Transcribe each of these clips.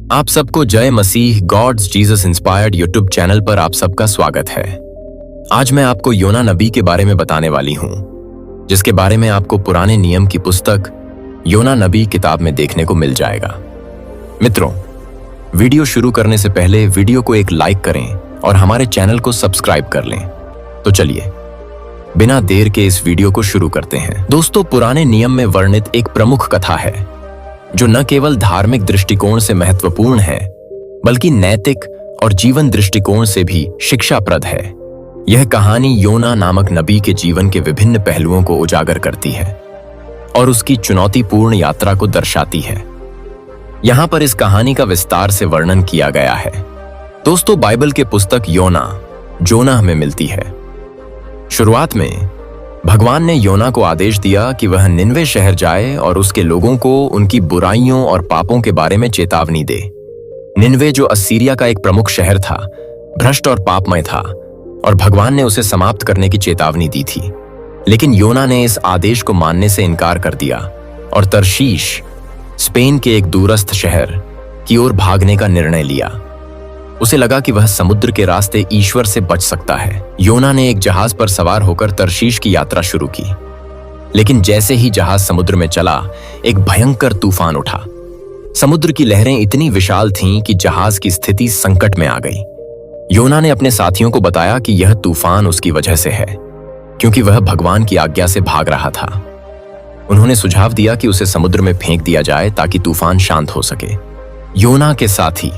आप सबको जय मसीह God's Jesus inspired YouTube channel पर आप सबका स्वागत है। आज मैं आपको योना नबी के बारे में बताने वाली हूं, जिसके बारे में आपको पुराने नियम की पुस्तक योना नबी किताब में देखने को मिल जाएगा। मित्रों, वीडियो शुरू करने से पहले वीडियो को एक लाइक करें और हमारे चैनल को सब्सक्राइब कर लें। तो चलिए बिना देर के इस वीडियो को शुरू करते हैं। दोस्तों, पुराने नियम में वर्णित एक प्रमुख कथा है जो न केवल धार्मिक दृष्टिकोण से महत्वपूर्ण है, बल्कि नैतिक और जीवन दृष्टिकोण से भी शिक्षाप्रद है। यह कहानी योना नामक नबी के जीवन के विभिन्न पहलुओं को उजागर करती है और उसकी चुनौतीपूर्ण यात्रा को दर्शाती है। यहां पर इस कहानी का विस्तार से वर्णन किया गया है। दोस्तों, बाइबल के पुस्तक जोना में मिलती है। शुरुआत में भगवान ने योना को आदेश दिया कि वह निनवे शहर जाए और उसके लोगों को उनकी बुराइयों और पापों के बारे में चेतावनी दे। निनवे, जो असीरिया का एक प्रमुख शहर था, भ्रष्ट और पापमय था और भगवान ने उसे समाप्त करने की चेतावनी दी थी। लेकिन योना ने इस आदेश को मानने से इनकार कर दिया और तरशीश, स्पेन के एक दूरस्थ शहर की ओर भागने का निर्णय लिया। उसे लगा कि वह समुद्र के रास्ते ईश्वर से बच सकता है। योना ने एक जहाज पर सवार होकर तरशीश की यात्रा शुरू की, लेकिन जैसे ही जहाज समुद्र में चला, एक भयंकर तूफान उठा। समुद्र की लहरें इतनी विशाल थीं कि जहाज की स्थिति संकट में आ गई। योना ने अपने साथियों को बताया कि यह तूफान उसकी वजह से है, क्योंकि वह भगवान की आज्ञा से भाग रहा था। उन्होंने सुझाव दिया कि उसे समुद्र में फेंक दिया जाए ताकि तूफान शांत हो सके। योना के साथी,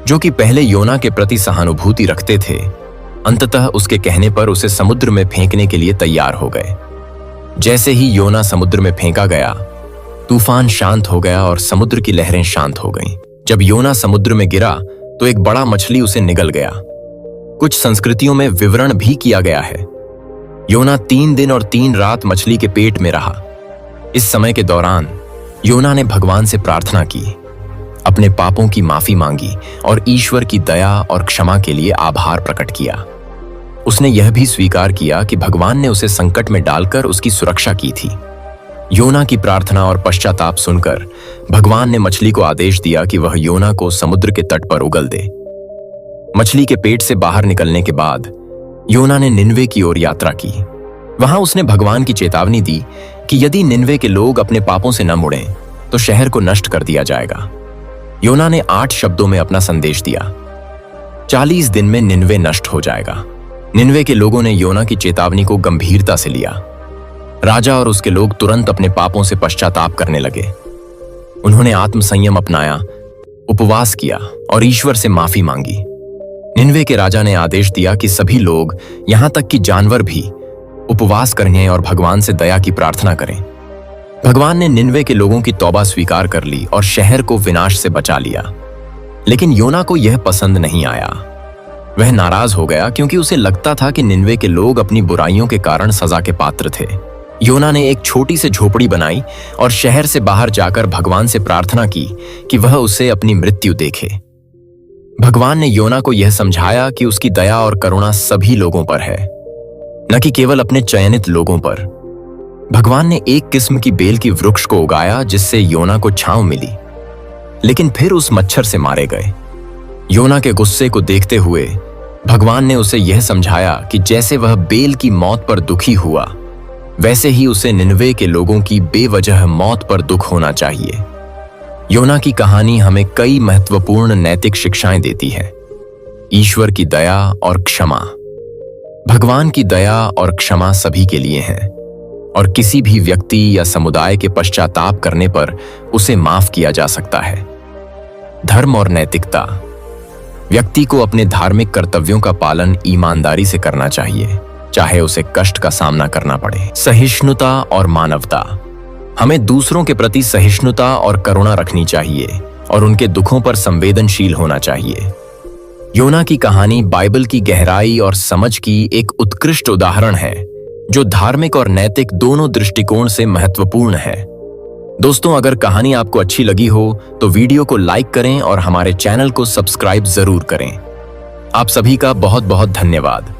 जो कि पहले योना के प्रति सहानुभूति रखते थे, अंततः उसके कहने पर उसे समुद्र में फेंकने के लिए तैयार हो गए। जैसे ही योना समुद्र में फेंका गया, तूफान शांत हो गया और समुद्र की लहरें शांत हो गईं। जब योना समुद्र में गिरा तो एक बड़ा मछली उसे निगल गया। कुछ संस्कृतियों में विवरण भी किया गया है। योना 3 दिन और 3 रात मछली के पेट में रहा। इस समय के दौरान योना ने भगवान से प्रार्थना की, अपने पापों की माफी मांगी और ईश्वर की दया और क्षमा के लिए आभार प्रकट किया। उसने यह भी स्वीकार किया कि भगवान ने उसे संकट में डालकर उसकी सुरक्षा की थी। योना की प्रार्थना और पश्चाताप सुनकर भगवान ने मछली को आदेश दिया कि वह योना को समुद्र के तट पर उगल दे। मछली के पेट से बाहर निकलने के बाद योना ने निनवे की ओर यात्रा की। वहां उसने भगवान की चेतावनी दी कि यदि निनवे के लोग अपने पापों से न मुड़ें तो शहर को नष्ट कर दिया जाएगा। योना ने 8 शब्दों में अपना संदेश दिया, 40 दिन में निनवे नष्ट हो जाएगा। निनवे के लोगों ने योना की चेतावनी को गंभीरता से लिया। राजा और उसके लोग तुरंत अपने पापों से पश्चाताप करने लगे। उन्होंने आत्मसंयम अपनाया, उपवास किया और ईश्वर से माफी मांगी। निनवे के राजा ने आदेश दिया कि सभी लोग, यहां तक कि जानवर भी, उपवास करें और भगवान से दया की प्रार्थना करें। भगवान ने निनवे के लोगों की तौबा स्वीकार कर ली और शहर को विनाश से बचा लिया। लेकिन योना को यह पसंद नहीं आया। वह नाराज हो गया क्योंकि उसे लगता था कि निनवे के लोग अपनी बुराइयों के कारण सजा के पात्र थे। योना ने एक छोटी सी झोपड़ी बनाई और शहर से बाहर जाकर भगवान से प्रार्थना की कि वह उसे अपनी मृत्यु देखे। भगवान ने योना को यह समझाया कि उसकी दया और करुणा सभी लोगों पर है, न कि केवल अपने चयनित लोगों पर। भगवान ने एक किस्म की बेल की वृक्ष को उगाया जिससे योना को छांव मिली, लेकिन फिर उस मच्छर से मारे गए। योना के गुस्से को देखते हुए भगवान ने उसे यह समझाया कि जैसे वह बेल की मौत पर दुखी हुआ, वैसे ही उसे निनवे के लोगों की बेवजह मौत पर दुख होना चाहिए। योना की कहानी हमें कई महत्वपूर्ण नैतिक शिक्षाएं देती है। ईश्वर की दया और क्षमा। भगवान की दया और क्षमा सभी के लिए है और किसी भी व्यक्ति या समुदाय के पश्चाताप करने पर उसे माफ किया जा सकता है। धर्म और नैतिकता। व्यक्ति को अपने धार्मिक कर्तव्यों का पालन ईमानदारी से करना चाहिए, चाहे उसे कष्ट का सामना करना पड़े। सहिष्णुता और मानवता। हमें दूसरों के प्रति सहिष्णुता और करुणा रखनी चाहिए और उनके दुखों पर संवेदनशील होना चाहिए। योना की कहानी बाइबल की गहराई और समझ की एक उत्कृष्ट उदाहरण है, जो धार्मिक और नैतिक दोनों दृष्टिकोण से महत्वपूर्ण है। दोस्तों, अगर कहानी आपको अच्छी लगी हो तो वीडियो को लाइक करें और हमारे चैनल को सब्सक्राइब जरूर करें। आप सभी का बहुत बहुत धन्यवाद।